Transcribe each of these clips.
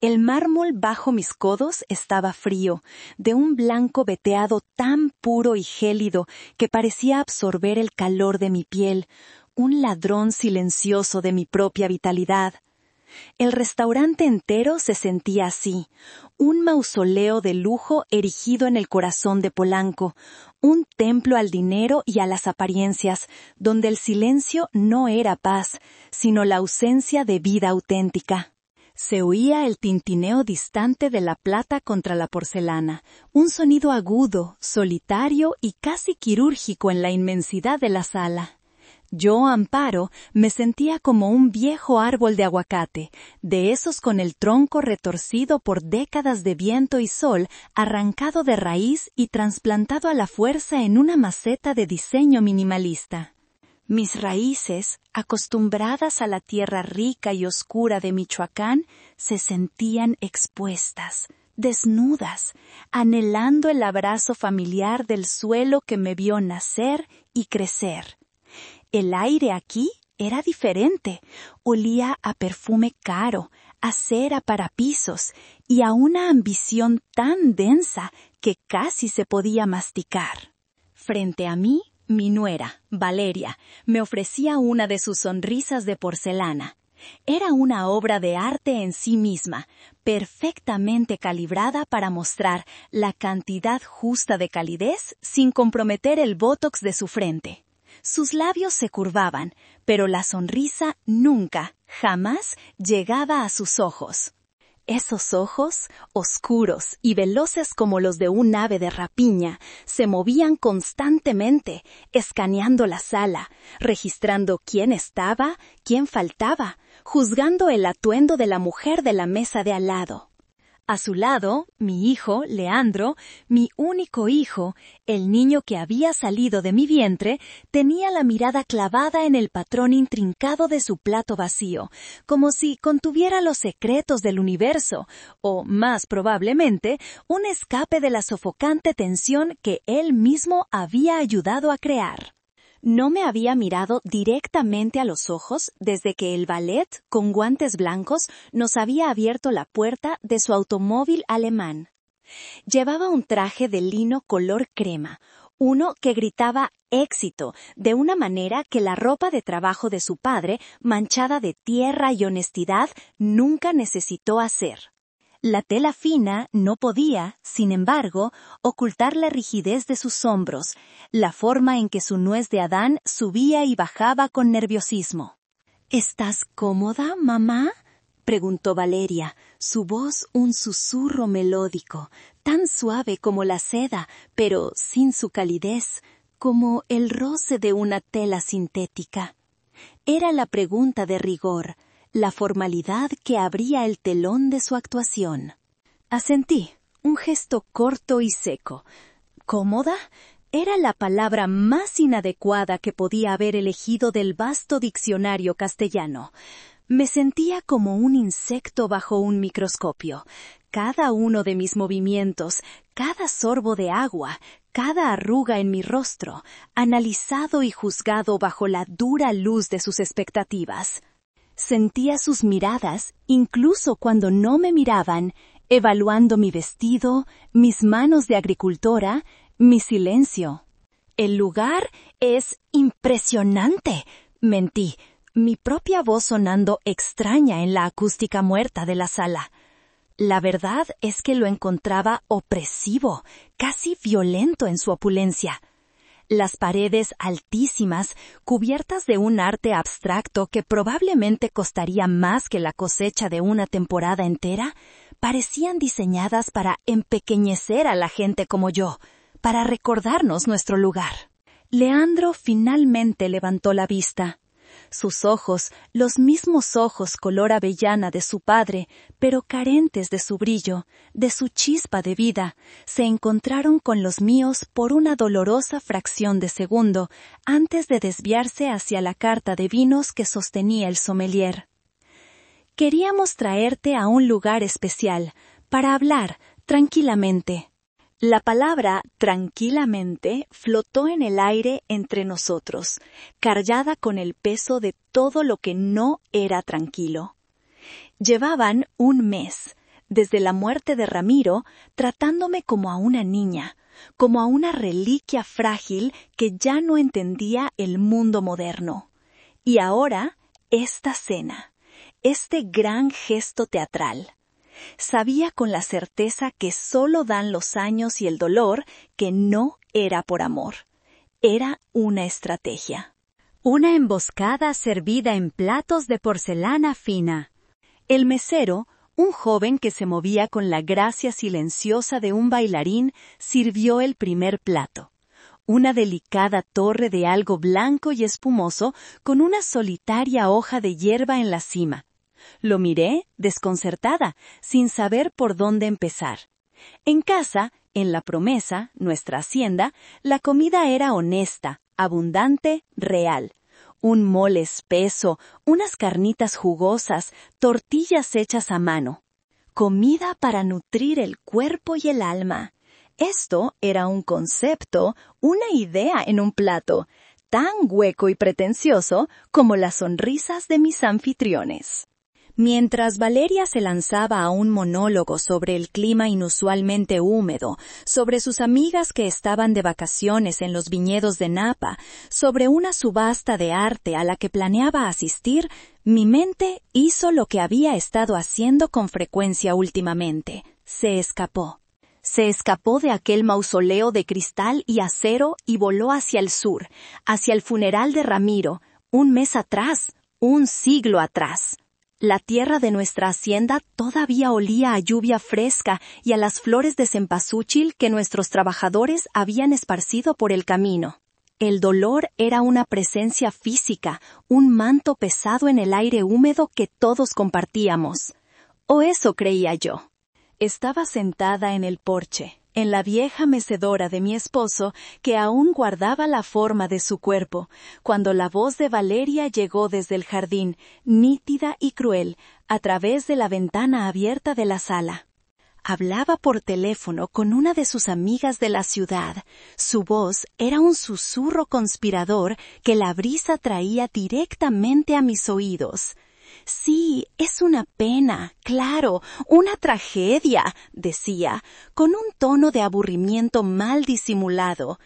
El mármol bajo mis codos estaba frío, de un blanco veteado tan puro y gélido que parecía absorber el calor de mi piel, un ladrón silencioso de mi propia vitalidad. El restaurante entero se sentía así, un mausoleo de lujo erigido en el corazón de Polanco, un templo al dinero y a las apariencias, donde el silencio no era paz, sino la ausencia de vida auténtica. Se oía el tintineo distante de la plata contra la porcelana, un sonido agudo, solitario y casi quirúrgico en la inmensidad de la sala. Yo, Amparo, me sentía como un viejo árbol de aguacate, de esos con el tronco retorcido por décadas de viento y sol, arrancado de raíz y trasplantado a la fuerza en una maceta de diseño minimalista. Mis raíces, acostumbradas a la tierra rica y oscura de Michoacán, se sentían expuestas, desnudas, anhelando el abrazo familiar del suelo que me vio nacer y crecer. El aire aquí era diferente, olía a perfume caro, a cera para pisos y a una ambición tan densa que casi se podía masticar. Frente a mí, mi nuera, Valeria, me ofrecía una de sus sonrisas de porcelana. Era una obra de arte en sí misma, perfectamente calibrada para mostrar la cantidad justa de calidez sin comprometer el bótox de su frente. Sus labios se curvaban, pero la sonrisa nunca, jamás llegaba a sus ojos. Esos ojos, oscuros y veloces como los de un ave de rapiña, se movían constantemente, escaneando la sala, registrando quién estaba, quién faltaba, juzgando el atuendo de la mujer de la mesa de al lado. A su lado, mi hijo, Leandro, mi único hijo, el niño que había salido de mi vientre, tenía la mirada clavada en el patrón intrincado de su plato vacío, como si contuviera los secretos del universo, o, más probablemente, un escape de la sofocante tensión que él mismo había ayudado a crear. No me había mirado directamente a los ojos desde que el valet, con guantes blancos, nos había abierto la puerta de su automóvil alemán. Llevaba un traje de lino color crema, uno que gritaba éxito, de una manera que la ropa de trabajo de su padre, manchada de tierra y honestidad, nunca necesitó hacer. La tela fina no podía, sin embargo, ocultar la rigidez de sus hombros, la forma en que su nuez de Adán subía y bajaba con nerviosismo. ¿Estás cómoda, mamá?, preguntó Valeria, su voz un susurro melódico, tan suave como la seda, pero sin su calidez, como el roce de una tela sintética. Era la pregunta de rigor, la formalidad que abría el telón de su actuación. Asentí, un gesto corto y seco. ¿Cómoda? Era la palabra más inadecuada que podía haber elegido del vasto diccionario castellano. Me sentía como un insecto bajo un microscopio. Cada uno de mis movimientos, cada sorbo de agua, cada arruga en mi rostro, analizado y juzgado bajo la dura luz de sus expectativas. Sentía sus miradas, incluso cuando no me miraban, evaluando mi vestido, mis manos de agricultora, mi silencio. El lugar es impresionante, mentí, mi propia voz sonando extraña en la acústica muerta de la sala. La verdad es que lo encontraba opresivo, casi violento en su opulencia. Las paredes altísimas, cubiertas de un arte abstracto que probablemente costaría más que la cosecha de una temporada entera, parecían diseñadas para empequeñecer a la gente como yo, para recordarnos nuestro lugar. Leandro finalmente levantó la vista. Sus ojos, los mismos ojos color avellana de su padre, pero carentes de su brillo, de su chispa de vida, se encontraron con los míos por una dolorosa fracción de segundo, antes de desviarse hacia la carta de vinos que sostenía el sommelier. Queríamos traerte a un lugar especial, para hablar, tranquilamente. La palabra tranquilamente flotó en el aire entre nosotros, cargada con el peso de todo lo que no era tranquilo. Llevaban un mes, desde la muerte de Ramiro, tratándome como a una niña, como a una reliquia frágil que ya no entendía el mundo moderno. Y ahora, esta cena, este gran gesto teatral. Sabía con la certeza que solo dan los años y el dolor que no era por amor. Era una estrategia. Una emboscada servida en platos de porcelana fina. El mesero, un joven que se movía con la gracia silenciosa de un bailarín, sirvió el primer plato. Una delicada torre de algo blanco y espumoso con una solitaria hoja de hierba en la cima. Lo miré, desconcertada, sin saber por dónde empezar. En casa, en La Promesa, nuestra hacienda, la comida era honesta, abundante, real. Un mole espeso, unas carnitas jugosas, tortillas hechas a mano. Comida para nutrir el cuerpo y el alma. Esto era un concepto, una idea en un plato, tan hueco y pretencioso como las sonrisas de mis anfitriones. Mientras Valeria se lanzaba a un monólogo sobre el clima inusualmente húmedo, sobre sus amigas que estaban de vacaciones en los viñedos de Napa, sobre una subasta de arte a la que planeaba asistir, mi mente hizo lo que había estado haciendo con frecuencia últimamente. Se escapó. Se escapó de aquel mausoleo de cristal y acero y voló hacia el sur, hacia el funeral de Ramiro, un mes atrás, un siglo atrás. La tierra de nuestra hacienda todavía olía a lluvia fresca y a las flores de cempasúchil que nuestros trabajadores habían esparcido por el camino. El dolor era una presencia física, un manto pesado en el aire húmedo que todos compartíamos. O eso creía yo. Estaba sentada en el porche, en la vieja mecedora de mi esposo, que aún guardaba la forma de su cuerpo, cuando la voz de Valeria llegó desde el jardín, nítida y cruel, a través de la ventana abierta de la sala. Hablaba por teléfono con una de sus amigas de la ciudad. Su voz era un susurro conspirador que la brisa traía directamente a mis oídos. «Sí, es una pena, claro, una tragedia», decía, con un tono de aburrimiento mal disimulado.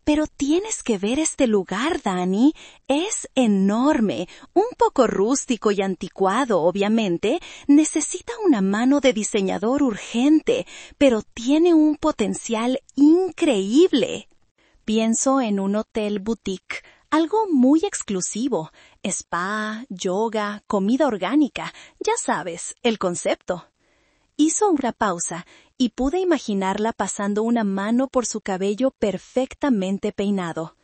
«Pero tienes que ver este lugar, Dani. Es enorme, un poco rústico y anticuado, obviamente. Necesita una mano de diseñador urgente, pero tiene un potencial increíble». Pienso en un hotel boutique, algo muy exclusivo, spa, yoga, comida orgánica, ya sabes, el concepto. Hizo una pausa y pude imaginarla pasando una mano por su cabello perfectamente peinado.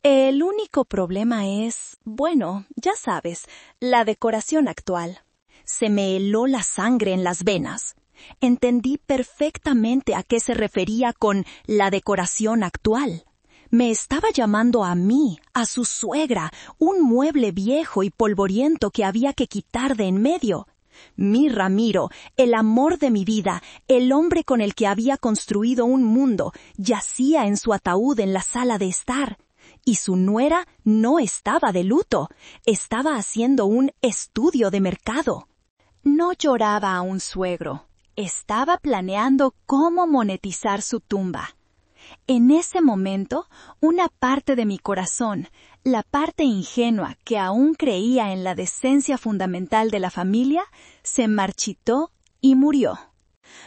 El único problema es, bueno, ya sabes, la decoración actual. Se me heló la sangre en las venas. Entendí perfectamente a qué se refería con la decoración actual. Me estaba llamando a mí, a su suegra, un mueble viejo y polvoriento que había que quitar de en medio. Mi Ramiro, el amor de mi vida, el hombre con el que había construido un mundo, yacía en su ataúd en la sala de estar. Y su nuera no estaba de luto, estaba haciendo un estudio de mercado. No lloraba a un suegro, estaba planeando cómo monetizar su tumba. En ese momento, una parte de mi corazón, la parte ingenua que aún creía en la decencia fundamental de la familia, se marchitó y murió.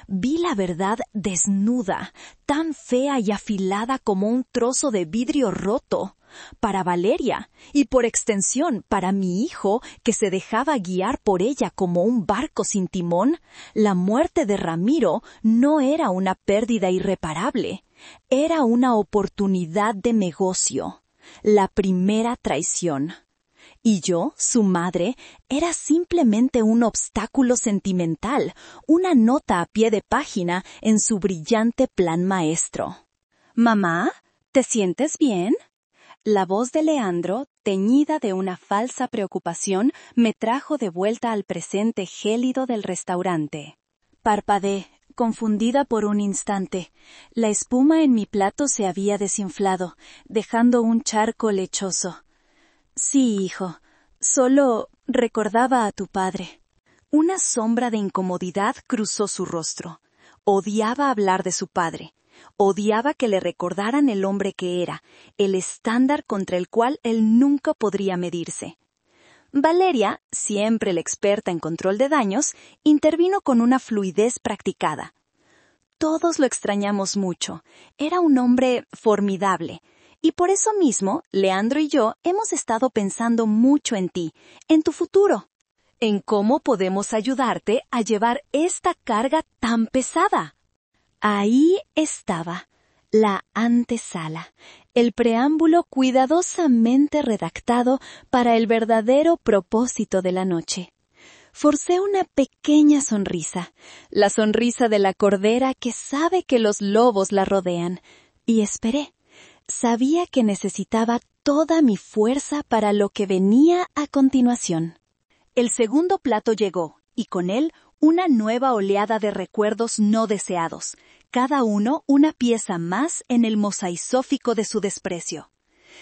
Vi la verdad desnuda, tan fea y afilada como un trozo de vidrio roto. Para Valeria, y por extensión para mi hijo, que se dejaba guiar por ella como un barco sin timón, la muerte de Ramiro no era una pérdida irreparable. Era una oportunidad de negocio, la primera traición. Y yo, su madre, era simplemente un obstáculo sentimental, una nota a pie de página en su brillante plan maestro. «Mamá, ¿te sientes bien?». La voz de Leandro, teñida de una falsa preocupación, me trajo de vuelta al presente gélido del restaurante. Parpadeé, confundida por un instante. La espuma en mi plato se había desinflado, dejando un charco lechoso. «Sí, hijo, solo recordaba a tu padre». Una sombra de incomodidad cruzó su rostro. Odiaba hablar de su padre. Odiaba que le recordaran el hombre que era, el estándar contra el cual él nunca podría medirse. Valeria, siempre la experta en control de daños, intervino con una fluidez practicada. Todos lo extrañamos mucho. Era un hombre formidable. Y por eso mismo, Leandro y yo hemos estado pensando mucho en ti, en tu futuro, en cómo podemos ayudarte a llevar esta carga tan pesada. Ahí estaba, la antesala, el preámbulo cuidadosamente redactado para el verdadero propósito de la noche. Forcé una pequeña sonrisa, la sonrisa de la cordera que sabe que los lobos la rodean, y esperé. Sabía que necesitaba toda mi fuerza para lo que venía a continuación. El segundo plato llegó, y con él una nueva oleada de recuerdos no deseados, cada uno una pieza más en el mosaizófico de su desprecio.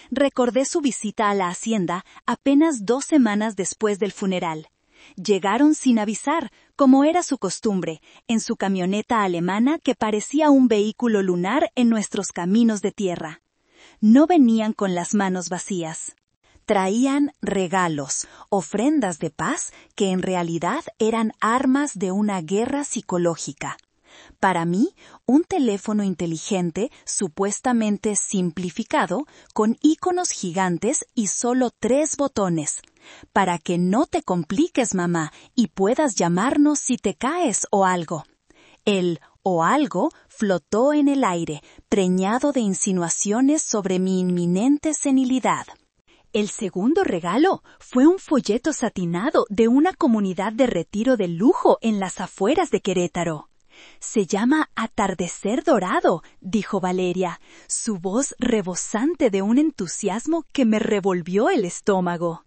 Recordé su visita a la hacienda apenas 2 semanas después del funeral. Llegaron sin avisar, como era su costumbre, en su camioneta alemana que parecía un vehículo lunar en nuestros caminos de tierra. No venían con las manos vacías. Traían regalos, ofrendas de paz que en realidad eran armas de una guerra psicológica. Para mí, un teléfono inteligente supuestamente simplificado, con iconos gigantes y solo 3 botones. Para que no te compliques, mamá, y puedas llamarnos si te caes o algo. El o algo flotó en el aire, preñado de insinuaciones sobre mi inminente senilidad. El segundo regalo fue un folleto satinado de una comunidad de retiro de lujo en las afueras de Querétaro. «Se llama Atardecer Dorado», dijo Valeria, su voz rebosante de un entusiasmo que me revolvió el estómago.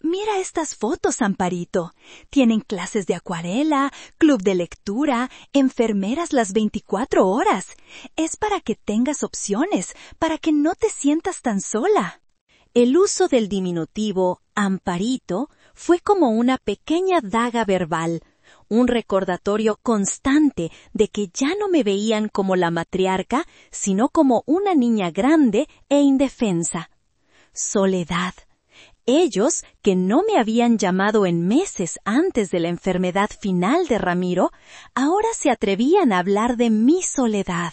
«Mira estas fotos, Amparito. Tienen clases de acuarela, club de lectura, enfermeras las 24 horas. Es para que tengas opciones, para que no te sientas tan sola». El uso del diminutivo Amparito fue como una pequeña daga verbal, un recordatorio constante de que ya no me veían como la matriarca, sino como una niña grande e indefensa. Soledad. Ellos, que no me habían llamado en meses antes de la enfermedad final de Ramiro, ahora se atrevían a hablar de mi soledad.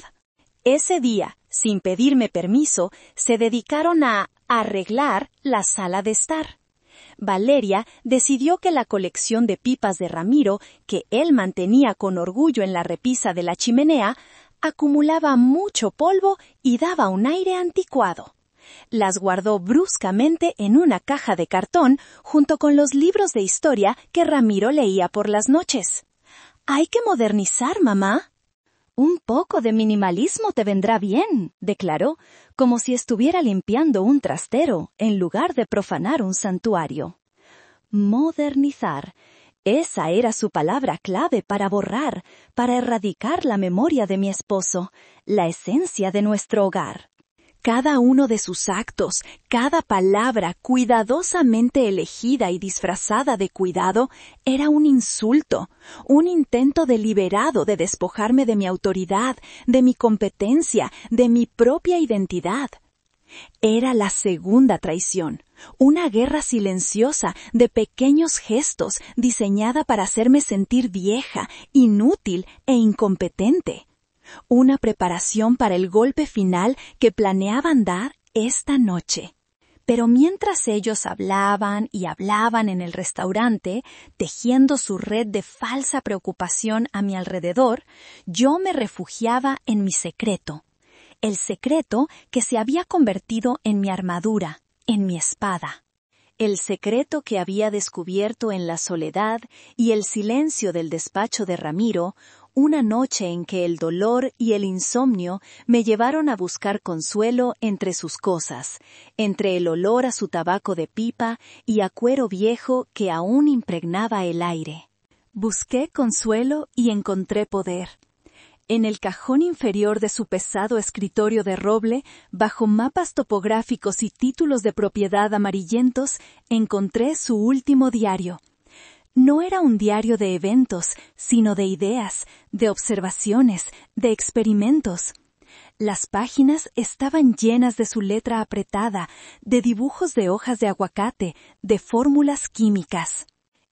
Ese día, sin pedirme permiso, se dedicaron a arreglar la sala de estar. Valeria decidió que la colección de pipas de Ramiro, que él mantenía con orgullo en la repisa de la chimenea, acumulaba mucho polvo y daba un aire anticuado. Las guardó bruscamente en una caja de cartón junto con los libros de historia que Ramiro leía por las noches. «Hay que modernizar, mamá». «Un poco de minimalismo te vendrá bien», declaró, como si estuviera limpiando un trastero en lugar de profanar un santuario. Modernizar. Esa era su palabra clave para borrar, para erradicar la memoria de mi esposo, la esencia de nuestro hogar. Cada uno de sus actos, cada palabra cuidadosamente elegida y disfrazada de cuidado, era un insulto, un intento deliberado de despojarme de mi autoridad, de mi competencia, de mi propia identidad. Era la segunda traición, una guerra silenciosa de pequeños gestos diseñada para hacerme sentir vieja, inútil e incompetente. Una preparación para el golpe final que planeaban dar esta noche. Pero mientras ellos hablaban y hablaban en el restaurante, tejiendo su red de falsa preocupación a mi alrededor, yo me refugiaba en mi secreto. El secreto que se había convertido en mi armadura, en mi espada. El secreto que había descubierto en la soledad y el silencio del despacho de Ramiro, una noche en que el dolor y el insomnio me llevaron a buscar consuelo entre sus cosas, entre el olor a su tabaco de pipa y a cuero viejo que aún impregnaba el aire. Busqué consuelo y encontré poder. En el cajón inferior de su pesado escritorio de roble, bajo mapas topográficos y títulos de propiedad amarillentos, encontré su último diario. No era un diario de eventos, sino de ideas, de observaciones, de experimentos. Las páginas estaban llenas de su letra apretada, de dibujos de hojas de aguacate, de fórmulas químicas.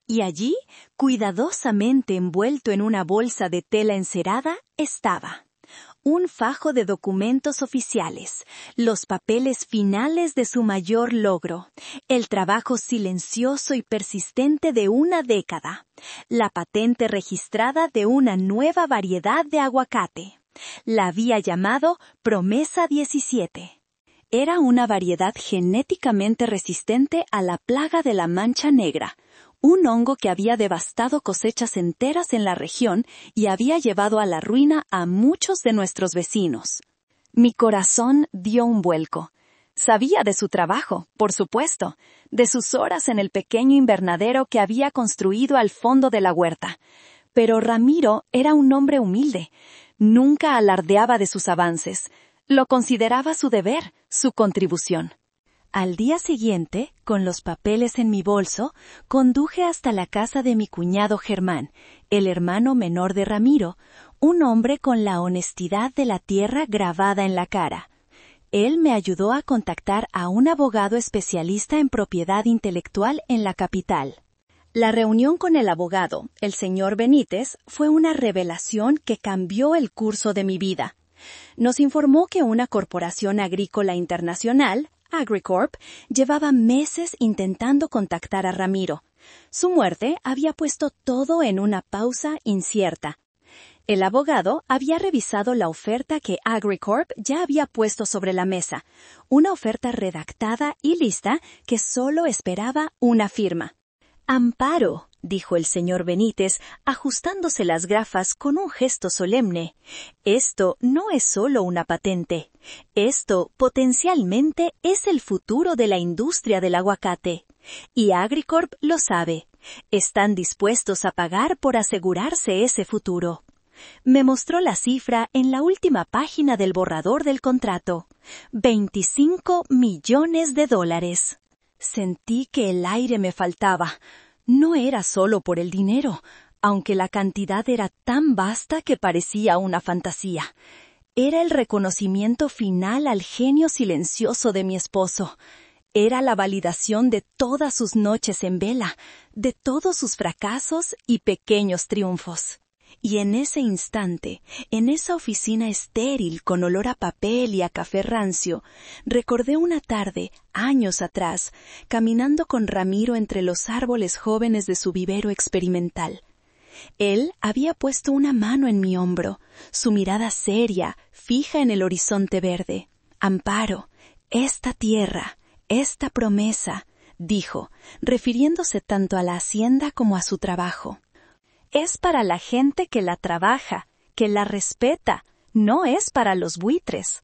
Y allí, cuidadosamente envuelto en una bolsa de tela encerada, estaba un fajo de documentos oficiales, los papeles finales de su mayor logro, el trabajo silencioso y persistente de una década, la patente registrada de una nueva variedad de aguacate. La había llamado Promesa 17. Era una variedad genéticamente resistente a la plaga de la mancha negra, un hongo que había devastado cosechas enteras en la región y había llevado a la ruina a muchos de nuestros vecinos. Mi corazón dio un vuelco. Sabía de su trabajo, por supuesto, de sus horas en el pequeño invernadero que había construido al fondo de la huerta. Pero Ramiro era un hombre humilde. Nunca alardeaba de sus avances. Lo consideraba su deber, su contribución. Al día siguiente, con los papeles en mi bolso, conduje hasta la casa de mi cuñado Germán, el hermano menor de Ramiro, un hombre con la honestidad de la tierra grabada en la cara. Él me ayudó a contactar a un abogado especialista en propiedad intelectual en la capital. La reunión con el abogado, el señor Benítez, fue una revelación que cambió el curso de mi vida. Nos informó que una corporación agrícola internacional, Agricorp, llevaba meses intentando contactar a Ramiro. Su muerte había puesto todo en una pausa incierta. El abogado había revisado la oferta que Agricorp ya había puesto sobre la mesa, una oferta redactada y lista que solo esperaba una firma. «Amparo», dijo el señor Benítez, ajustándose las gafas con un gesto solemne. «Esto no es solo una patente. Esto, potencialmente, es el futuro de la industria del aguacate. Y Agricorp lo sabe. Están dispuestos a pagar por asegurarse ese futuro». Me mostró la cifra en la última página del borrador del contrato. $25 millones. Sentí que el aire me faltaba. No era solo por el dinero, aunque la cantidad era tan vasta que parecía una fantasía. Era el reconocimiento final al genio silencioso de mi esposo. Era la validación de todas sus noches en vela, de todos sus fracasos y pequeños triunfos. Y en ese instante, en esa oficina estéril con olor a papel y a café rancio, recordé una tarde, años atrás, caminando con Ramiro entre los árboles jóvenes de su vivero experimental. Él había puesto una mano en mi hombro, su mirada seria, fija en el horizonte verde. «Amparo, esta tierra, esta promesa», dijo, refiriéndose tanto a la hacienda como a su trabajo. «Es para la gente que la trabaja, que la respeta, no es para los buitres».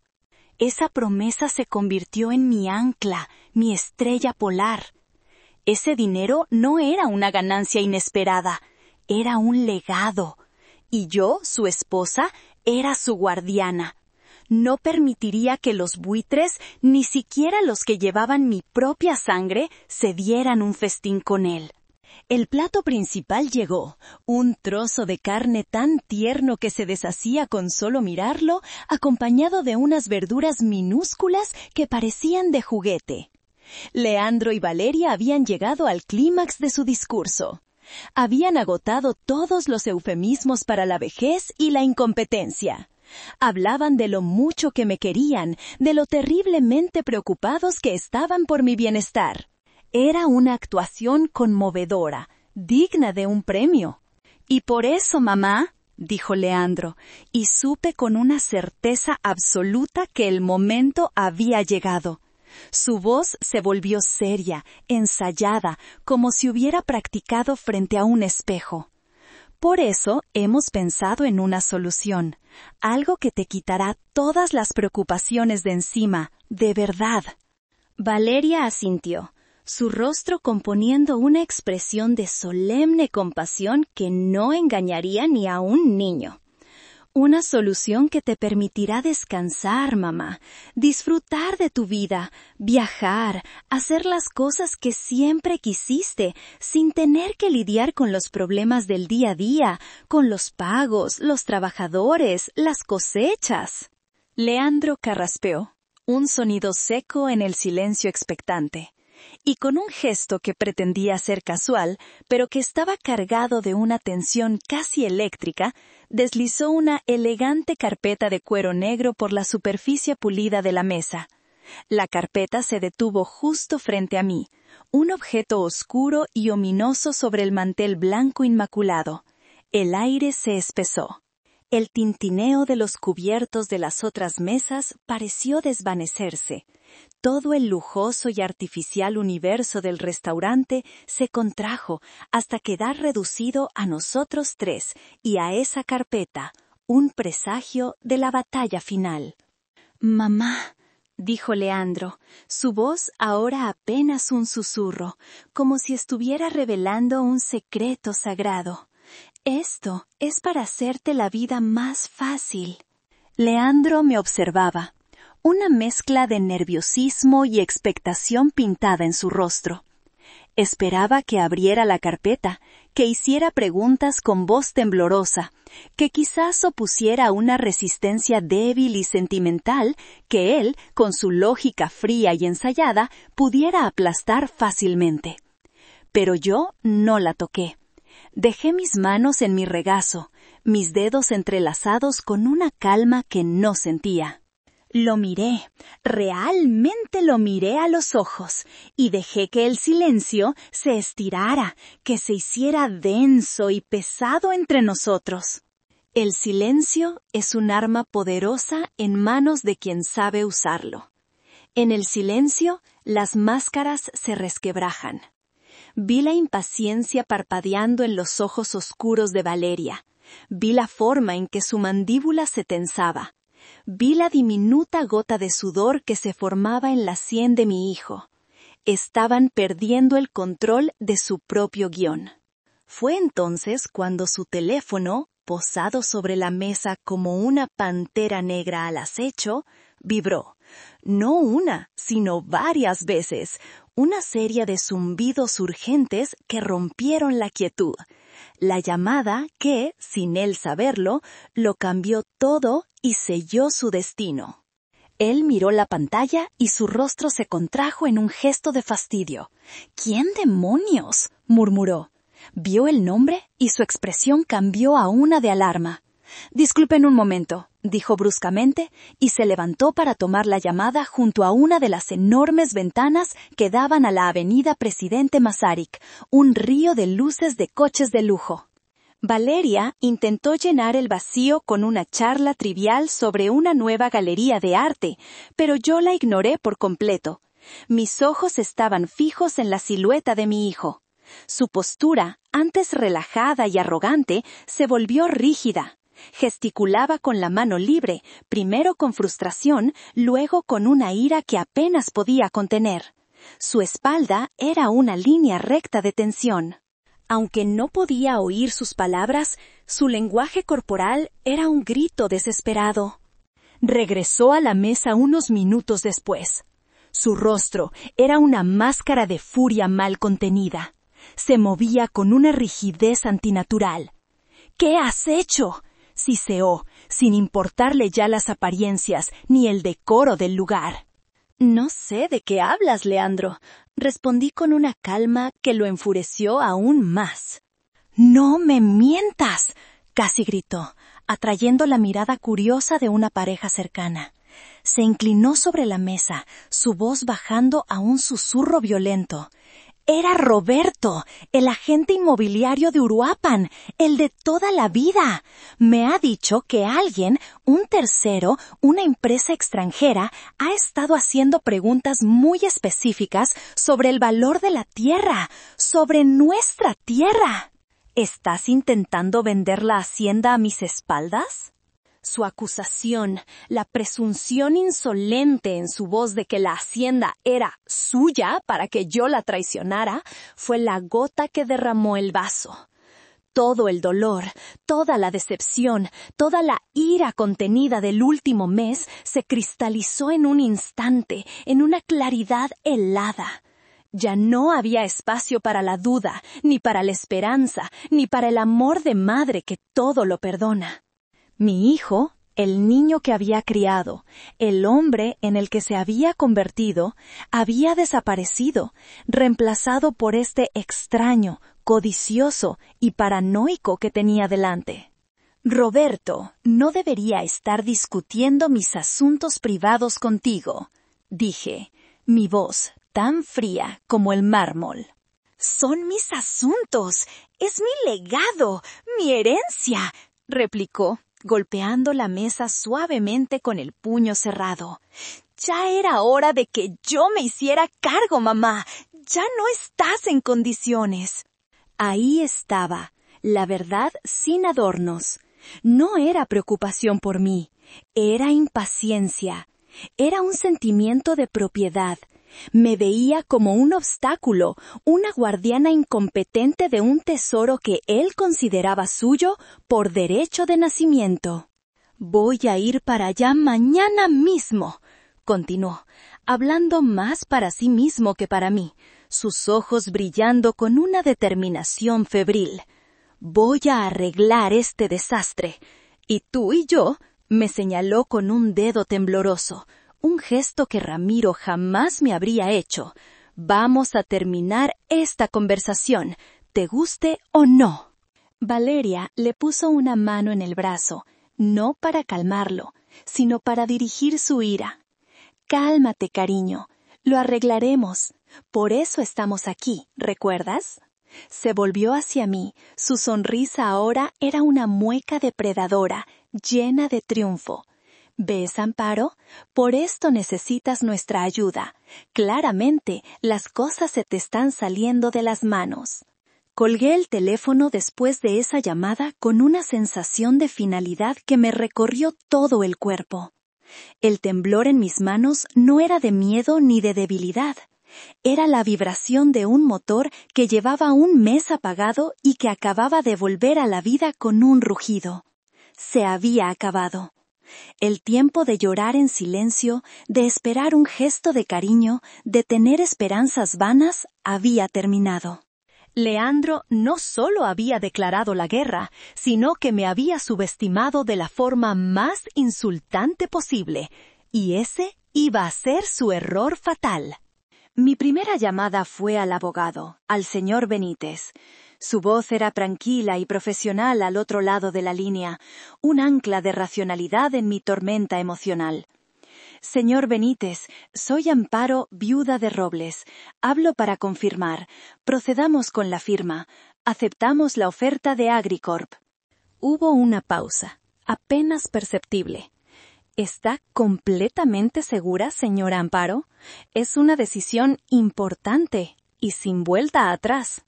Esa promesa se convirtió en mi ancla, mi estrella polar. Ese dinero no era una ganancia inesperada, era un legado. Y yo, su esposa, era su guardiana. No permitiría que los buitres, ni siquiera los que llevaban mi propia sangre, se dieran un festín con él. El plato principal llegó, un trozo de carne tan tierno que se deshacía con solo mirarlo, acompañado de unas verduras minúsculas que parecían de juguete. Leandro y Valeria habían llegado al clímax de su discurso. Habían agotado todos los eufemismos para la vejez y la incompetencia. Hablaban de lo mucho que me querían, de lo terriblemente preocupados que estaban por mi bienestar. Era una actuación conmovedora, digna de un premio. «Y por eso, mamá», dijo Leandro, y supe con una certeza absoluta que el momento había llegado. Su voz se volvió seria, ensayada, como si hubiera practicado frente a un espejo. «Por eso hemos pensado en una solución, algo que te quitará todas las preocupaciones de encima, de verdad». Valeria asintió, su rostro componiendo una expresión de solemne compasión que no engañaría ni a un niño. Una solución que te permitirá descansar, mamá, disfrutar de tu vida, viajar, hacer las cosas que siempre quisiste, sin tener que lidiar con los problemas del día a día, con los pagos, los trabajadores, las cosechas. Leandro carraspeó, un sonido seco en el silencio expectante, y con un gesto que pretendía ser casual, pero que estaba cargado de una tensión casi eléctrica, deslizó una elegante carpeta de cuero negro por la superficie pulida de la mesa. La carpeta se detuvo justo frente a mí, un objeto oscuro y ominoso sobre el mantel blanco inmaculado. El aire se espesó. El tintineo de los cubiertos de las otras mesas pareció desvanecerse. Todo el lujoso y artificial universo del restaurante se contrajo hasta quedar reducido a nosotros tres y a esa carpeta, un presagio de la batalla final. «Mamá», dijo Leandro, su voz ahora apenas un susurro, como si estuviera revelando un secreto sagrado. «Esto es para hacerte la vida más fácil». Leandro me observaba. Una mezcla de nerviosismo y expectación pintada en su rostro. Esperaba que abriera la carpeta, que hiciera preguntas con voz temblorosa, que quizás opusiera una resistencia débil y sentimental que él, con su lógica fría y ensayada, pudiera aplastar fácilmente. Pero yo no la toqué. Dejé mis manos en mi regazo, mis dedos entrelazados con una calma que no sentía. Lo miré, realmente lo miré a los ojos, y dejé que el silencio se estirara, que se hiciera denso y pesado entre nosotros. El silencio es un arma poderosa en manos de quien sabe usarlo. En el silencio, las máscaras se resquebrajan. Vi la impaciencia parpadeando en los ojos oscuros de Valeria. Vi la forma en que su mandíbula se tensaba. Vi la diminuta gota de sudor que se formaba en la sien de mi hijo. Estaban perdiendo el control de su propio guión. Fue entonces cuando su teléfono, posado sobre la mesa como una pantera negra al acecho, vibró. No una, sino varias veces, una serie de zumbidos urgentes que rompieron la quietud. La llamada que, sin él saberlo, lo cambió todo y selló su destino. Él miró la pantalla y su rostro se contrajo en un gesto de fastidio. «¿Quién demonios?», murmuró. Vio el nombre y su expresión cambió a una de alarma. «Disculpen un momento», dijo bruscamente, y se levantó para tomar la llamada junto a una de las enormes ventanas que daban a la avenida Presidente Masaryk, un río de luces de coches de lujo. Valeria intentó llenar el vacío con una charla trivial sobre una nueva galería de arte, pero yo la ignoré por completo. Mis ojos estaban fijos en la silueta de mi hijo. Su postura, antes relajada y arrogante, se volvió rígida. Gesticulaba con la mano libre, primero con frustración, luego con una ira que apenas podía contener. Su espalda era una línea recta de tensión. Aunque no podía oír sus palabras, su lenguaje corporal era un grito desesperado. Regresó a la mesa unos minutos después. Su rostro era una máscara de furia mal contenida. Se movía con una rigidez antinatural. «¿Qué has hecho?», siseó, sin importarle ya las apariencias ni el decoro del lugar. «No sé de qué hablas, Leandro», respondí con una calma que lo enfureció aún más. «¡No me mientas!», casi gritó, atrayendo la mirada curiosa de una pareja cercana. Se inclinó sobre la mesa, su voz bajando a un susurro violento. «Era Roberto, el agente inmobiliario de Uruapan, el de toda la vida. Me ha dicho que alguien, un tercero, una empresa extranjera, ha estado haciendo preguntas muy específicas sobre el valor de la tierra, sobre nuestra tierra». «¿Estás intentando vender la hacienda a mis espaldas?». Su acusación, la presunción insolente en su voz de que la hacienda era suya para que yo la traicionara, fue la gota que derramó el vaso. Todo el dolor, toda la decepción, toda la ira contenida del último mes se cristalizó en un instante, en una claridad helada. Ya no había espacio para la duda, ni para la esperanza, ni para el amor de madre que todo lo perdona. Mi hijo, el niño que había criado, el hombre en el que se había convertido, había desaparecido, reemplazado por este extraño, codicioso y paranoico que tenía delante. Roberto, no debería estar discutiendo mis asuntos privados contigo, dije, mi voz tan fría como el mármol. Son mis asuntos, es mi legado, mi herencia, replicó, golpeando la mesa suavemente con el puño cerrado. Ya era hora de que yo me hiciera cargo, mamá. Ya no estás en condiciones. Ahí estaba, la verdad sin adornos. No era preocupación por mí, era impaciencia. Era un sentimiento de propiedad. Me veía como un obstáculo, una guardiana incompetente de un tesoro que él consideraba suyo por derecho de nacimiento. Voy a ir para allá mañana mismo, continuó, hablando más para sí mismo que para mí, sus ojos brillando con una determinación febril. Voy a arreglar este desastre. Y tú y yo, me señaló con un dedo tembloroso, un gesto que Ramiro jamás me habría hecho. Vamos a terminar esta conversación, te guste o no. Valeria le puso una mano en el brazo, no para calmarlo, sino para dirigir su ira. Cálmate, cariño, lo arreglaremos. Por eso estamos aquí, ¿recuerdas? Se volvió hacia mí, su sonrisa ahora era una mueca depredadora, llena de triunfo. ¿Ves, Amparo? Por esto necesitas nuestra ayuda. Claramente, las cosas se te están saliendo de las manos. Colgué el teléfono después de esa llamada con una sensación de finalidad que me recorrió todo el cuerpo. El temblor en mis manos no era de miedo ni de debilidad. Era la vibración de un motor que llevaba un mes apagado y que acababa de volver a la vida con un rugido. Se había acabado. El tiempo de llorar en silencio, de esperar un gesto de cariño, de tener esperanzas vanas, había terminado. Leandro no solo había declarado la guerra, sino que me había subestimado de la forma más insultante posible, y ese iba a ser su error fatal. Mi primera llamada fue al abogado, al señor Benítez. Su voz era tranquila y profesional al otro lado de la línea, un ancla de racionalidad en mi tormenta emocional. Señor Benítez, soy Amparo, viuda de Robles. Hablo para confirmar. Procedamos con la firma. Aceptamos la oferta de Agricorp. Hubo una pausa, apenas perceptible. ¿Está completamente segura, señora Amparo? Es una decisión importante y sin vuelta atrás.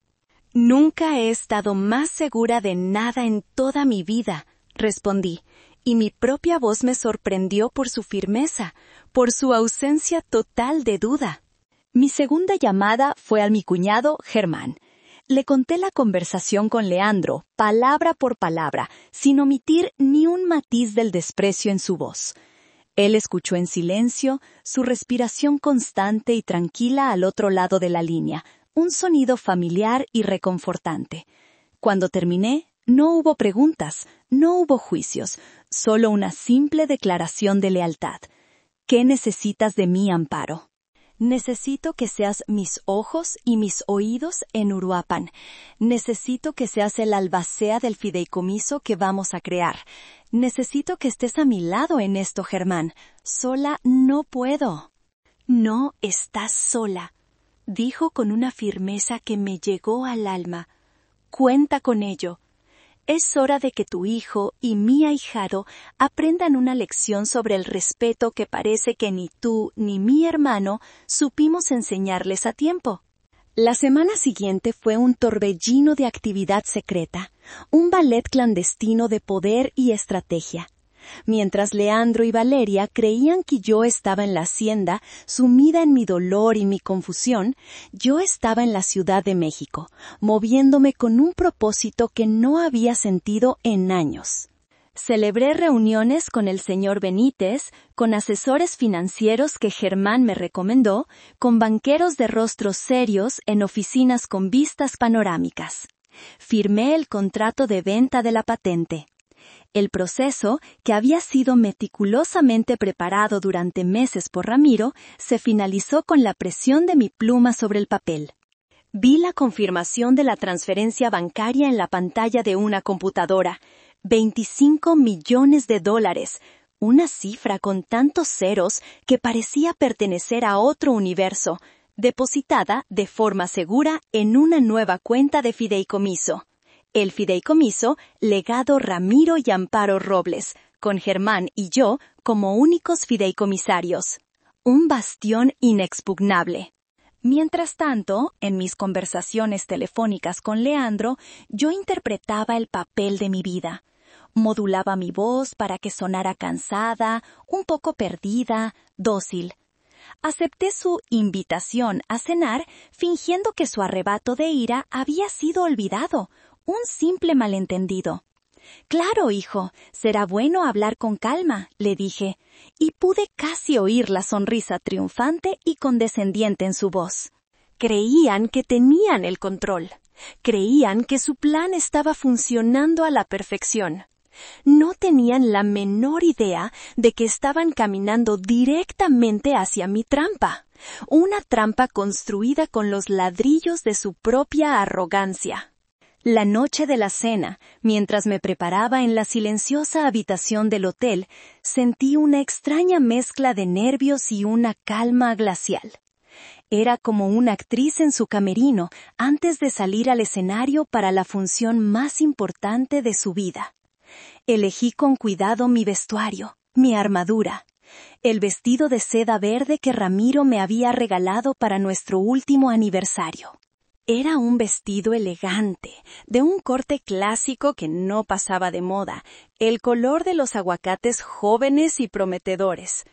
Nunca he estado más segura de nada en toda mi vida, respondí, y mi propia voz me sorprendió por su firmeza, por su ausencia total de duda. Mi segunda llamada fue a mi cuñado Germán. Le conté la conversación con Leandro, palabra por palabra, sin omitir ni un matiz del desprecio en su voz. Él escuchó en silencio, su respiración constante y tranquila al otro lado de la línea, un sonido familiar y reconfortante. Cuando terminé, no hubo preguntas, no hubo juicios, solo una simple declaración de lealtad. ¿Qué necesitas de mí, Amparo? Necesito que seas mis ojos y mis oídos en Uruapan. Necesito que seas el albacea del fideicomiso que vamos a crear. Necesito que estés a mi lado en esto, Germán. Sola no puedo. No estás sola, dijo con una firmeza que me llegó al alma. Cuenta con ello. Es hora de que tu hijo y mi ahijado aprendan una lección sobre el respeto que parece que ni tú ni mi hermano supimos enseñarles a tiempo. La semana siguiente fue un torbellino de actividad secreta, un ballet clandestino de poder y estrategia. Mientras Leandro y Valeria creían que yo estaba en la hacienda, sumida en mi dolor y mi confusión, yo estaba en la Ciudad de México, moviéndome con un propósito que no había sentido en años. Celebré reuniones con el señor Benítez, con asesores financieros que Germán me recomendó, con banqueros de rostros serios en oficinas con vistas panorámicas. Firmé el contrato de venta de la patente. El proceso, que había sido meticulosamente preparado durante meses por Ramiro, se finalizó con la presión de mi pluma sobre el papel. Vi la confirmación de la transferencia bancaria en la pantalla de una computadora. $25 millones, una cifra con tantos ceros que parecía pertenecer a otro universo, depositada de forma segura en una nueva cuenta de fideicomiso. El fideicomiso Legado Ramiro y Amparo Robles, con Germán y yo como únicos fideicomisarios. Un bastión inexpugnable. Mientras tanto, en mis conversaciones telefónicas con Leandro, yo interpretaba el papel de mi vida. Modulaba mi voz para que sonara cansada, un poco perdida, dócil. Acepté su invitación a cenar, fingiendo que su arrebato de ira había sido olvidado, un simple malentendido. «Claro, hijo, será bueno hablar con calma», le dije, y pude casi oír la sonrisa triunfante y condescendiente en su voz. Creían que tenían el control. Creían que su plan estaba funcionando a la perfección. No tenían la menor idea de que estaban caminando directamente hacia mi trampa. Una trampa construida con los ladrillos de su propia arrogancia. La noche de la cena, mientras me preparaba en la silenciosa habitación del hotel, sentí una extraña mezcla de nervios y una calma glacial. Era como una actriz en su camerino antes de salir al escenario para la función más importante de su vida. Elegí con cuidado mi vestuario, mi armadura, el vestido de seda verde que Ramiro me había regalado para nuestro último aniversario. Era un vestido elegante, de un corte clásico que no pasaba de moda, el color de los aguacates jóvenes y prometedores.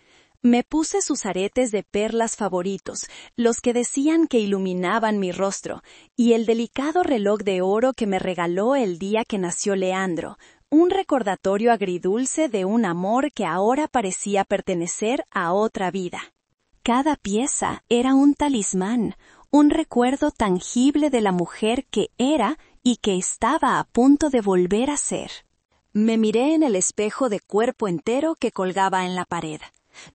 Me puse sus aretes de perlas favoritos, los que decían que iluminaban mi rostro, y el delicado reloj de oro que me regaló el día que nació Leandro, un recordatorio agridulce de un amor que ahora parecía pertenecer a otra vida. Cada pieza era un talismán, un recuerdo tangible de la mujer que era y que estaba a punto de volver a ser. Me miré en el espejo de cuerpo entero que colgaba en la pared.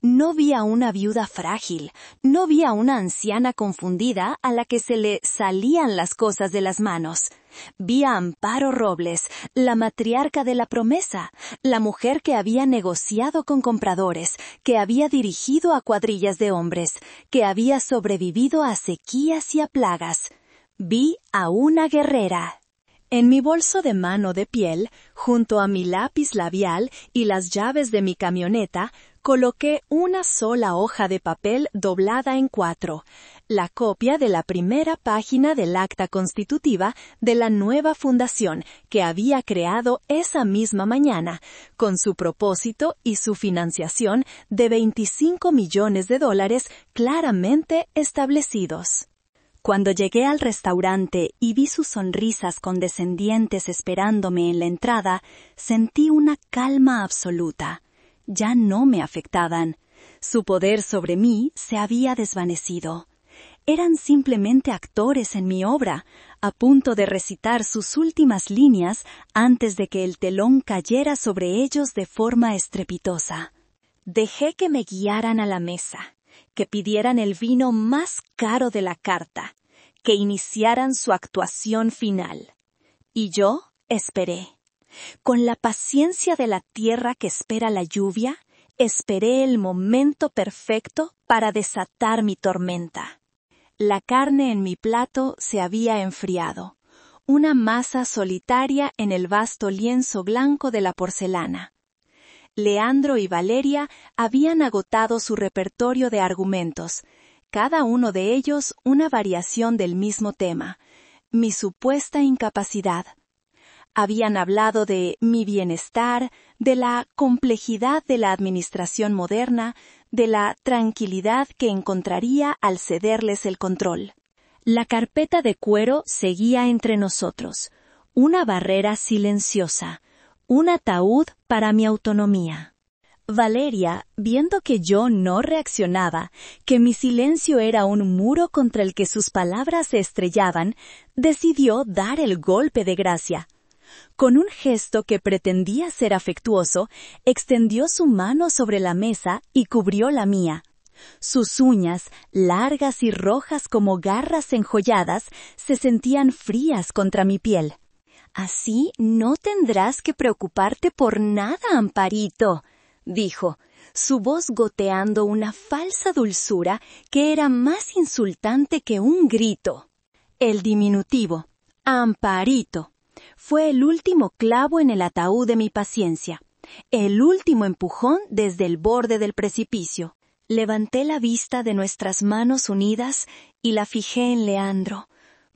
No vi a una viuda frágil, no vi a una anciana confundida a la que se le salían las cosas de las manos. Vi a Amparo Robles, la matriarca de la promesa, la mujer que había negociado con compradores, que había dirigido a cuadrillas de hombres, que había sobrevivido a sequías y a plagas. Vi a una guerrera. En mi bolso de mano de piel, junto a mi lápiz labial y las llaves de mi camioneta, coloqué una sola hoja de papel doblada en 4, la copia de la primera página del acta constitutiva de la nueva fundación que había creado esa misma mañana, con su propósito y su financiación de $25 millones claramente establecidos. Cuando llegué al restaurante y vi sus sonrisas condescendientes esperándome en la entrada, sentí una calma absoluta. Ya no me afectaban. Su poder sobre mí se había desvanecido. Eran simplemente actores en mi obra, a punto de recitar sus últimas líneas antes de que el telón cayera sobre ellos de forma estrepitosa. Dejé que me guiaran a la mesa, que pidieran el vino más caro de la carta, que iniciaran su actuación final. Y yo esperé. Con la paciencia de la tierra que espera la lluvia, esperé el momento perfecto para desatar mi tormenta. La carne en mi plato se había enfriado, una masa solitaria en el vasto lienzo blanco de la porcelana. Leandro y Valeria habían agotado su repertorio de argumentos, cada uno de ellos una variación del mismo tema, mi supuesta incapacidad. Habían hablado de mi bienestar, de la complejidad de la administración moderna, de la tranquilidad que encontraría al cederles el control. La carpeta de cuero seguía entre nosotros, una barrera silenciosa, un ataúd para mi autonomía. Valeria, viendo que yo no reaccionaba, que mi silencio era un muro contra el que sus palabras se estrellaban, decidió dar el golpe de gracia. Con un gesto que pretendía ser afectuoso, extendió su mano sobre la mesa y cubrió la mía. Sus uñas, largas y rojas como garras enjolladas, se sentían frías contra mi piel. «Así no tendrás que preocuparte por nada, Amparito», dijo, su voz goteando una falsa dulzura que era más insultante que un grito. El diminutivo, Amparito, fue el último clavo en el ataúd de mi paciencia, el último empujón desde el borde del precipicio. Levanté la vista de nuestras manos unidas y la fijé en Leandro.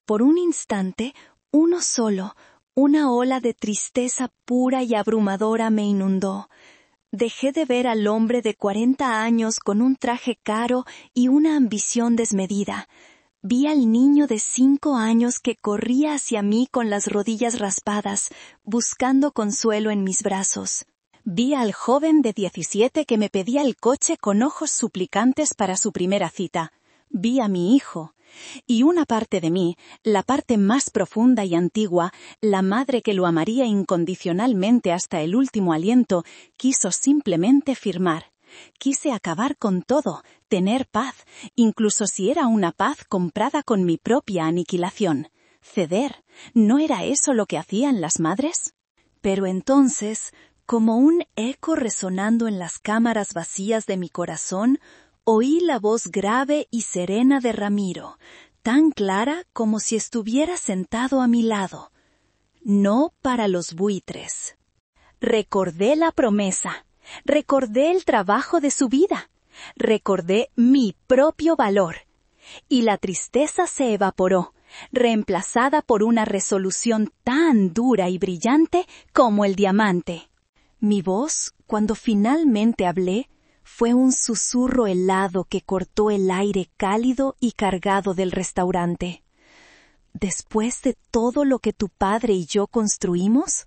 Por un instante, uno solo, una ola de tristeza pura y abrumadora me inundó. Dejé de ver al hombre de 40 años con un traje caro y una ambición desmedida. Vi al niño de 5 años que corría hacia mí con las rodillas raspadas, buscando consuelo en mis brazos. Vi al joven de 17 que me pedía el coche con ojos suplicantes para su primera cita. Vi a mi hijo. Y una parte de mí, la parte más profunda y antigua, la madre que lo amaría incondicionalmente hasta el último aliento, quiso simplemente firmar. Quise acabar con todo, tener paz, incluso si era una paz comprada con mi propia aniquilación. Ceder, ¿no era eso lo que hacían las madres? Pero entonces, como un eco resonando en las cámaras vacías de mi corazón, oí la voz grave y serena de Ramiro, tan clara como si estuviera sentado a mi lado. No para los buitres. Recordé la promesa, recordé el trabajo de su vida, recordé mi propio valor. Y la tristeza se evaporó, reemplazada por una resolución tan dura y brillante como el diamante. Mi voz, cuando finalmente hablé, fue un susurro helado que cortó el aire cálido y cargado del restaurante. Después de todo lo que tu padre y yo construimos,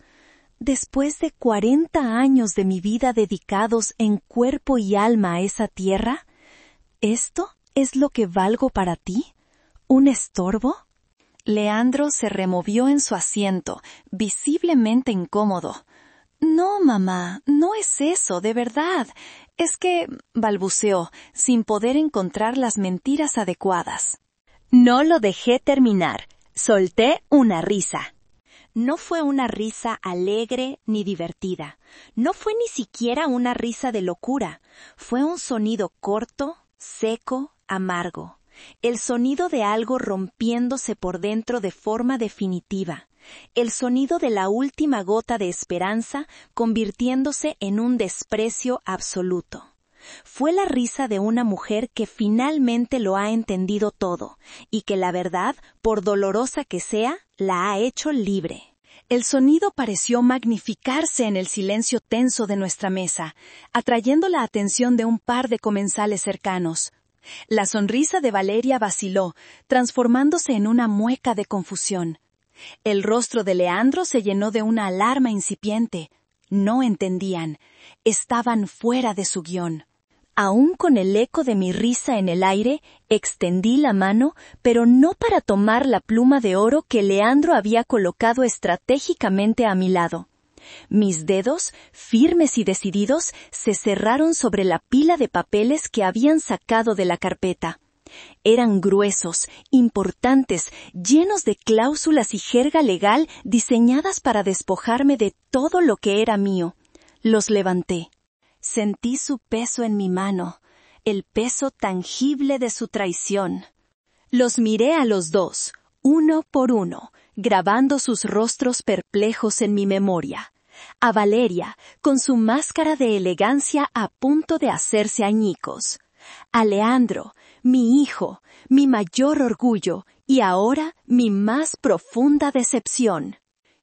después de 40 años de mi vida dedicados en cuerpo y alma a esa tierra, ¿esto es lo que valgo para ti? ¿Un estorbo? Leandro se removió en su asiento, visiblemente incómodo. «No, mamá, no es eso, de verdad. Es que», balbuceó, sin poder encontrar las mentiras adecuadas. No lo dejé terminar. Solté una risa. No fue una risa alegre ni divertida. No fue ni siquiera una risa de locura. Fue un sonido corto, seco, amargo. El sonido de algo rompiéndose por dentro de forma definitiva. El sonido de la última gota de esperanza convirtiéndose en un desprecio absoluto. Fue la risa de una mujer que finalmente lo ha entendido todo y que la verdad, por dolorosa que sea, la ha hecho libre. El sonido pareció magnificarse en el silencio tenso de nuestra mesa, atrayendo la atención de un par de comensales cercanos. La sonrisa de Valeria vaciló, transformándose en una mueca de confusión. El rostro de Leandro se llenó de una alarma incipiente. No entendían. Estaban fuera de su guión. Aún con el eco de mi risa en el aire, extendí la mano, pero no para tomar la pluma de oro que Leandro había colocado estratégicamente a mi lado. Mis dedos, firmes y decididos, se cerraron sobre la pila de papeles que habían sacado de la carpeta. Eran gruesos, importantes, llenos de cláusulas y jerga legal diseñadas para despojarme de todo lo que era mío. Los levanté. Sentí su peso en mi mano, el peso tangible de su traición. Los miré a los dos, uno por uno, grabando sus rostros perplejos en mi memoria. A Valeria, con su máscara de elegancia a punto de hacerse añicos. A Leandro, mi hijo, mi mayor orgullo y ahora mi más profunda decepción.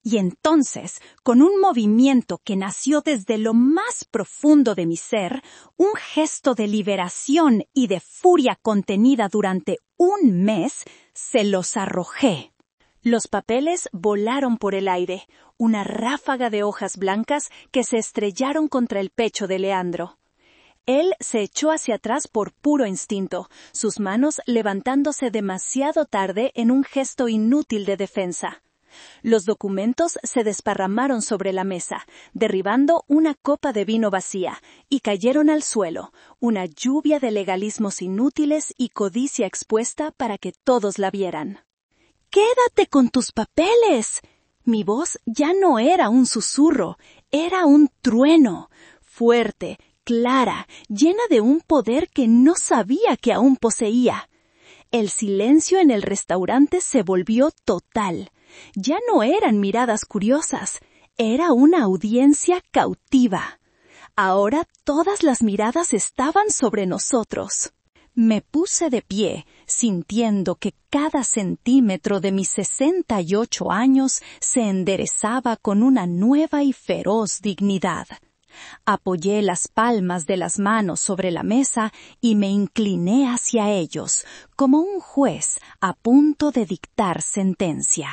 Y entonces, con un movimiento que nació desde lo más profundo de mi ser, un gesto de liberación y de furia contenida durante un mes, se los arrojé. Los papeles volaron por el aire, una ráfaga de hojas blancas que se estrellaron contra el pecho de Leandro. Él se echó hacia atrás por puro instinto, sus manos levantándose demasiado tarde en un gesto inútil de defensa. Los documentos se desparramaron sobre la mesa, derribando una copa de vino vacía, y cayeron al suelo, una lluvia de legalismos inútiles y codicia expuesta para que todos la vieran. ¡Quédate con tus papeles! Mi voz ya no era un susurro, era un trueno, fuerte, clara, llena de un poder que no sabía que aún poseía. El silencio en el restaurante se volvió total. Ya no eran miradas curiosas, era una audiencia cautiva. Ahora todas las miradas estaban sobre nosotros. Me puse de pie, sintiendo que cada centímetro de mis 68 años se enderezaba con una nueva y feroz dignidad. Apoyé las palmas de las manos sobre la mesa y me incliné hacia ellos, como un juez a punto de dictar sentencia.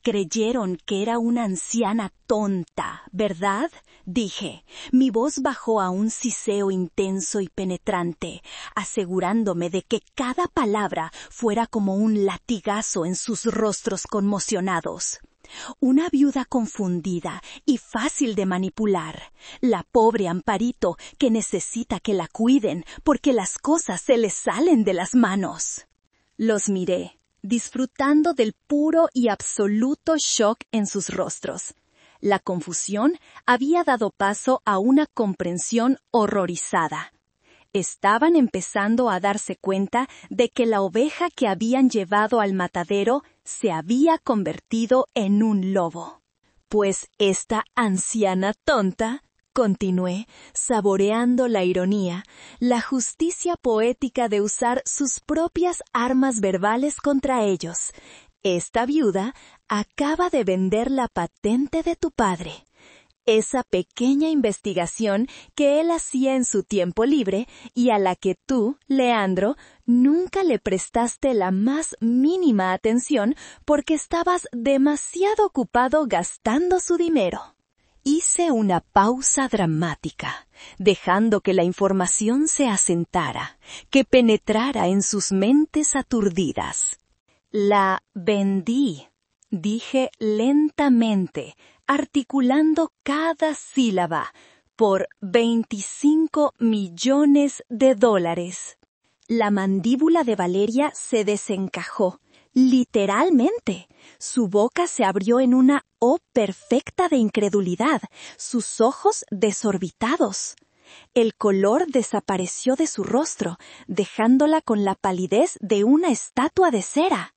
Creyeron que era una anciana tonta, ¿verdad? Dije. Mi voz bajó a un siseo intenso y penetrante, asegurándome de que cada palabra fuera como un latigazo en sus rostros conmocionados. Una viuda confundida y fácil de manipular. La pobre Amparito que necesita que la cuiden porque las cosas se le salen de las manos. Los miré, disfrutando del puro y absoluto shock en sus rostros. La confusión había dado paso a una comprensión horrorizada. Estaban empezando a darse cuenta de que la oveja que habían llevado al matadero se había convertido en un lobo. Pues esta anciana tonta, continué, saboreando la ironía, la justicia poética de usar sus propias armas verbales contra ellos. Esta viuda acaba de vender la patente de tu padre. Esa pequeña investigación que él hacía en su tiempo libre y a la que tú, Leandro, nunca le prestaste la más mínima atención porque estabas demasiado ocupado gastando su dinero. Hice una pausa dramática, dejando que la información se asentara, que penetrara en sus mentes aturdidas. La vendí, dije lentamente, articulando cada sílaba, por $25 millones. La mandíbula de Valeria se desencajó, literalmente. Su boca se abrió en una O perfecta de incredulidad, sus ojos desorbitados. El color desapareció de su rostro, dejándola con la palidez de una estatua de cera.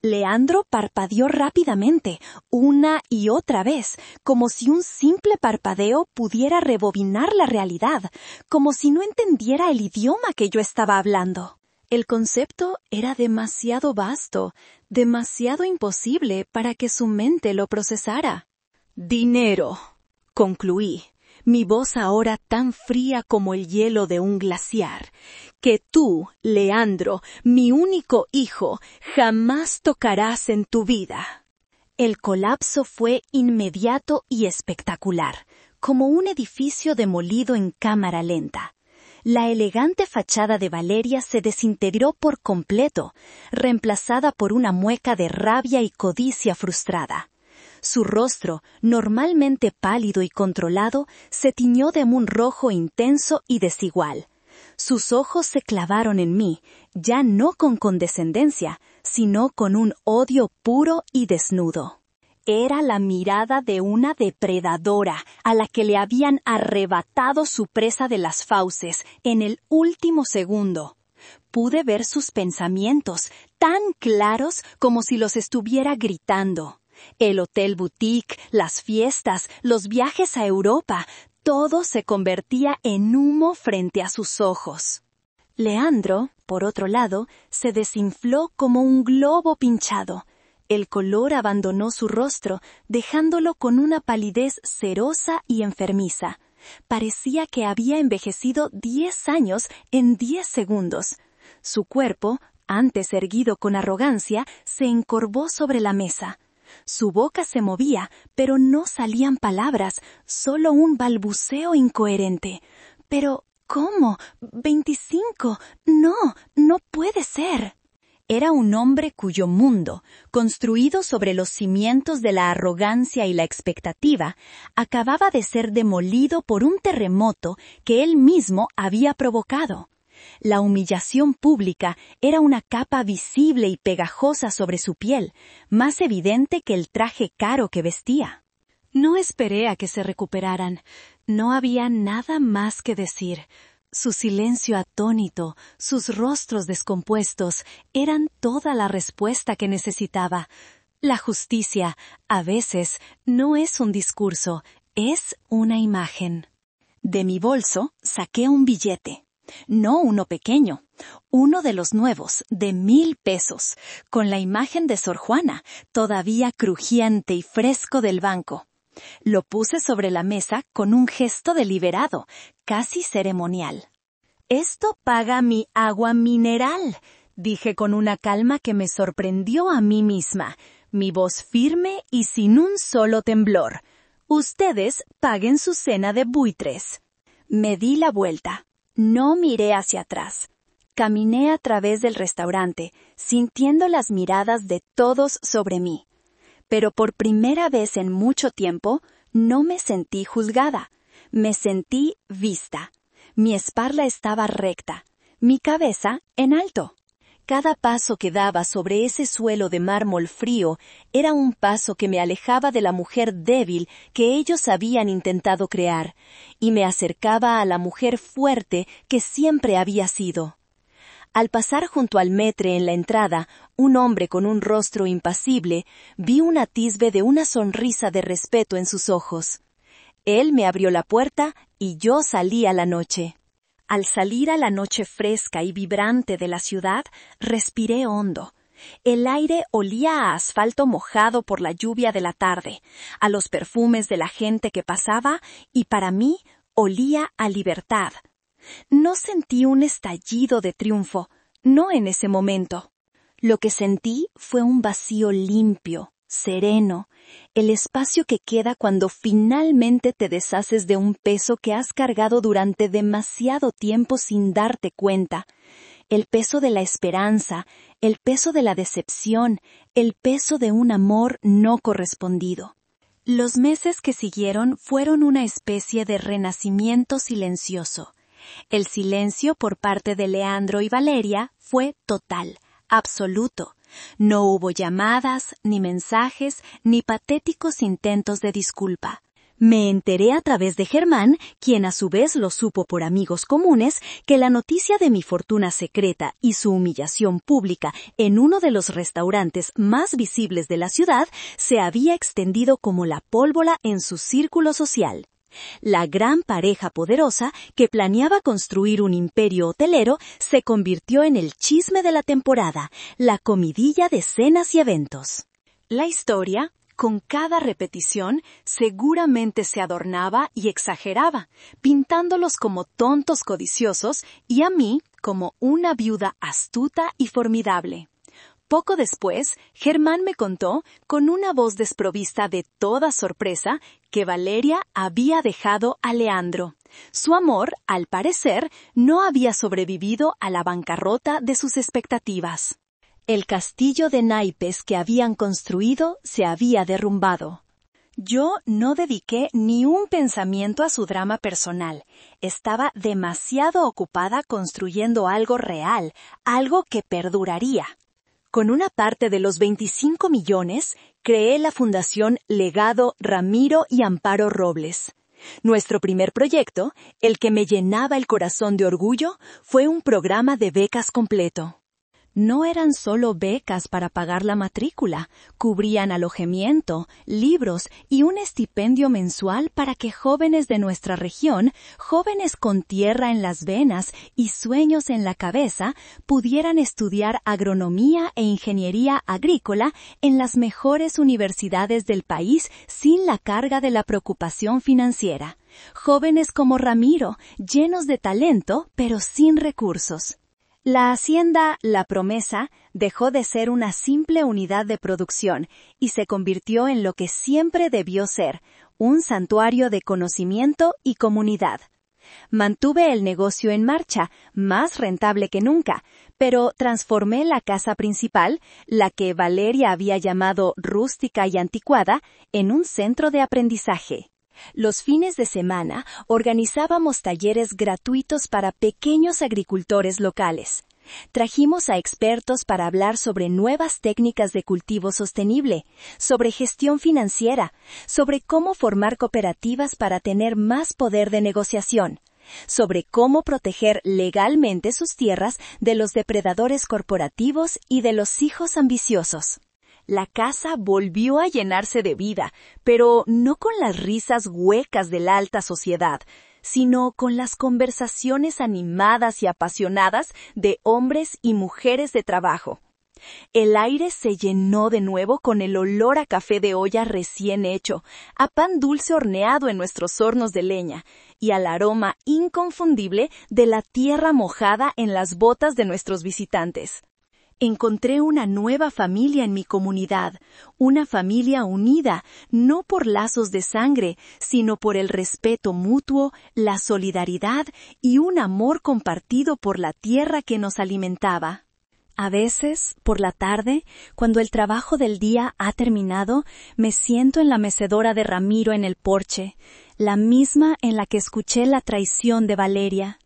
Leandro parpadeó rápidamente, una y otra vez, como si un simple parpadeo pudiera rebobinar la realidad, como si no entendiera el idioma que yo estaba hablando. El concepto era demasiado vasto, demasiado imposible para que su mente lo procesara. «Dinero», concluí, mi voz ahora tan fría como el hielo de un glaciar, que tú, Leandro, mi único hijo, jamás tocarás en tu vida. El colapso fue inmediato y espectacular, como un edificio demolido en cámara lenta. La elegante fachada de Valeria se desintegró por completo, reemplazada por una mueca de rabia y codicia frustrada. Su rostro, normalmente pálido y controlado, se tiñó de un rojo intenso y desigual. Sus ojos se clavaron en mí, ya no con condescendencia, sino con un odio puro y desnudo. Era la mirada de una depredadora a la que le habían arrebatado su presa de las fauces en el último segundo. Pude ver sus pensamientos, tan claros como si los estuviera gritando. El hotel boutique, las fiestas, los viajes a Europa, todo se convertía en humo frente a sus ojos. Leandro, por otro lado, se desinfló como un globo pinchado. El color abandonó su rostro, dejándolo con una palidez cerosa y enfermiza. Parecía que había envejecido 10 años en 10 segundos. Su cuerpo, antes erguido con arrogancia, se encorvó sobre la mesa. Su boca se movía, pero no salían palabras, solo un balbuceo incoherente. «Pero, ¿cómo? 25. No, no puede ser». Era un hombre cuyo mundo, construido sobre los cimientos de la arrogancia y la expectativa, acababa de ser demolido por un terremoto que él mismo había provocado. La humillación pública era una capa visible y pegajosa sobre su piel, más evidente que el traje caro que vestía. No esperé a que se recuperaran. No había nada más que decir. Su silencio atónito, sus rostros descompuestos, eran toda la respuesta que necesitaba. La justicia, a veces, no es un discurso, es una imagen. De mi bolso saqué un billete. No uno pequeño, uno de los nuevos, de 1,000 pesos, con la imagen de Sor Juana, todavía crujiente y fresco del banco. Lo puse sobre la mesa con un gesto deliberado, casi ceremonial. «Esto paga mi agua mineral», dije con una calma que me sorprendió a mí misma, mi voz firme y sin un solo temblor. «Ustedes paguen su cena de buitres». Me di la vuelta. No miré hacia atrás. Caminé a través del restaurante, sintiendo las miradas de todos sobre mí. Pero por primera vez en mucho tiempo, no me sentí juzgada. Me sentí vista. Mi espalda estaba recta, mi cabeza en alto. Cada paso que daba sobre ese suelo de mármol frío era un paso que me alejaba de la mujer débil que ellos habían intentado crear, y me acercaba a la mujer fuerte que siempre había sido. Al pasar junto al maître en la entrada, un hombre con un rostro impasible, vi un atisbe de una sonrisa de respeto en sus ojos. Él me abrió la puerta y yo salí a la noche. Al salir a la noche fresca y vibrante de la ciudad, respiré hondo. El aire olía a asfalto mojado por la lluvia de la tarde, a los perfumes de la gente que pasaba, y para mí olía a libertad. No sentí un estallido de triunfo, no en ese momento. Lo que sentí fue un vacío limpio, sereno, el espacio que queda cuando finalmente te deshaces de un peso que has cargado durante demasiado tiempo sin darte cuenta. El peso de la esperanza, el peso de la decepción, el peso de un amor no correspondido. Los meses que siguieron fueron una especie de renacimiento silencioso. El silencio por parte de Leandro y Valeria fue total, absoluto. No hubo llamadas, ni mensajes, ni patéticos intentos de disculpa. Me enteré a través de Germán, quien a su vez lo supo por amigos comunes, que la noticia de mi fortuna secreta y su humillación pública en uno de los restaurantes más visibles de la ciudad se había extendido como la pólvora en su círculo social. La gran pareja poderosa que planeaba construir un imperio hotelero se convirtió en el chisme de la temporada, la comidilla de cenas y eventos. La historia, con cada repetición, seguramente se adornaba y exageraba, pintándolos como tontos codiciosos y a mí como una viuda astuta y formidable. Poco después, Germán me contó, con una voz desprovista de toda sorpresa, que Valeria había dejado a Leandro. Su amor, al parecer, no había sobrevivido a la bancarrota de sus expectativas. El castillo de naipes que habían construido se había derrumbado. Yo no dediqué ni un pensamiento a su drama personal. Estaba demasiado ocupada construyendo algo real, algo que perduraría. Con una parte de los 25 millones, creé la Fundación Legado Ramiro y Amparo Robles. Nuestro primer proyecto, el que me llenaba el corazón de orgullo, fue un programa de becas completo. No eran solo becas para pagar la matrícula, cubrían alojamiento, libros y un estipendio mensual para que jóvenes de nuestra región, jóvenes con tierra en las venas y sueños en la cabeza, pudieran estudiar agronomía e ingeniería agrícola en las mejores universidades del país sin la carga de la preocupación financiera. Jóvenes como Ramiro, llenos de talento, pero sin recursos. La hacienda La Promesa dejó de ser una simple unidad de producción y se convirtió en lo que siempre debió ser, un santuario de conocimiento y comunidad. Mantuve el negocio en marcha, más rentable que nunca, pero transformé la casa principal, la que Valeria había llamado rústica y anticuada, en un centro de aprendizaje. Los fines de semana organizábamos talleres gratuitos para pequeños agricultores locales. Trajimos a expertos para hablar sobre nuevas técnicas de cultivo sostenible, sobre gestión financiera, sobre cómo formar cooperativas para tener más poder de negociación, sobre cómo proteger legalmente sus tierras de los depredadores corporativos y de los hijos ambiciosos. La casa volvió a llenarse de vida, pero no con las risas huecas de la alta sociedad, sino con las conversaciones animadas y apasionadas de hombres y mujeres de trabajo. El aire se llenó de nuevo con el olor a café de olla recién hecho, a pan dulce horneado en nuestros hornos de leña, y al aroma inconfundible de la tierra mojada en las botas de nuestros visitantes. Encontré una nueva familia en mi comunidad, una familia unida, no por lazos de sangre, sino por el respeto mutuo, la solidaridad y un amor compartido por la tierra que nos alimentaba. A veces, por la tarde, cuando el trabajo del día ha terminado, me siento en la mecedora de Ramiro en el porche, la misma en la que escuché la traición de Valeria.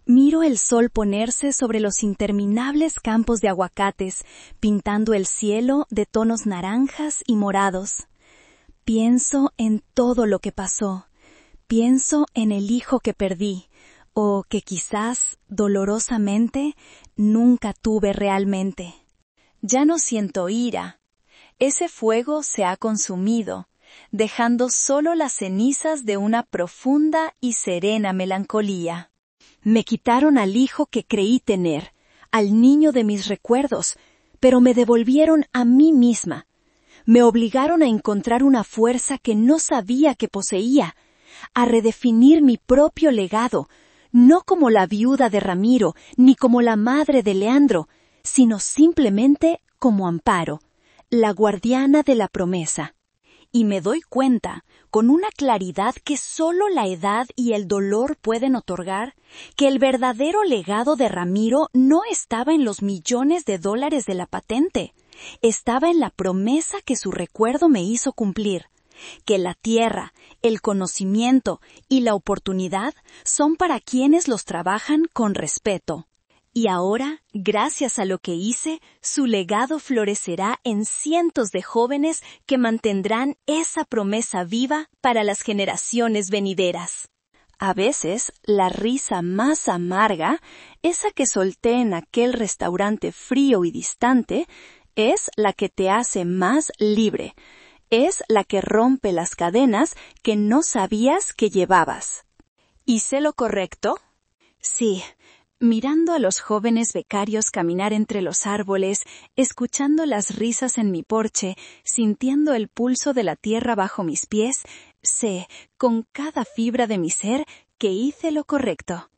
Miro el sol ponerse sobre los interminables campos de aguacates, pintando el cielo de tonos naranjas y morados. Pienso en todo lo que pasó. Pienso en el hijo que perdí, o que quizás, dolorosamente, nunca tuve realmente. Ya no siento ira. Ese fuego se ha consumido, dejando solo las cenizas de una profunda y serena melancolía. Me quitaron al hijo que creí tener, al niño de mis recuerdos, pero me devolvieron a mí misma. Me obligaron a encontrar una fuerza que no sabía que poseía, a redefinir mi propio legado, no como la viuda de Ramiro, ni como la madre de Leandro, sino simplemente como Amparo, la guardiana de la promesa. Y me doy cuenta, con una claridad que solo la edad y el dolor pueden otorgar, que el verdadero legado de Ramiro no estaba en los millones de dólares de la patente, estaba en la promesa que su recuerdo me hizo cumplir, que la tierra, el conocimiento y la oportunidad son para quienes los trabajan con respeto. Y ahora, gracias a lo que hice, su legado florecerá en cientos de jóvenes que mantendrán esa promesa viva para las generaciones venideras. A veces, la risa más amarga, esa que solté en aquel restaurante frío y distante, es la que te hace más libre. Es la que rompe las cadenas que no sabías que llevabas. ¿Hice lo correcto? Sí. Mirando a los jóvenes becarios caminar entre los árboles, escuchando las risas en mi porche, sintiendo el pulso de la tierra bajo mis pies, sé, con cada fibra de mi ser, que hice lo correcto.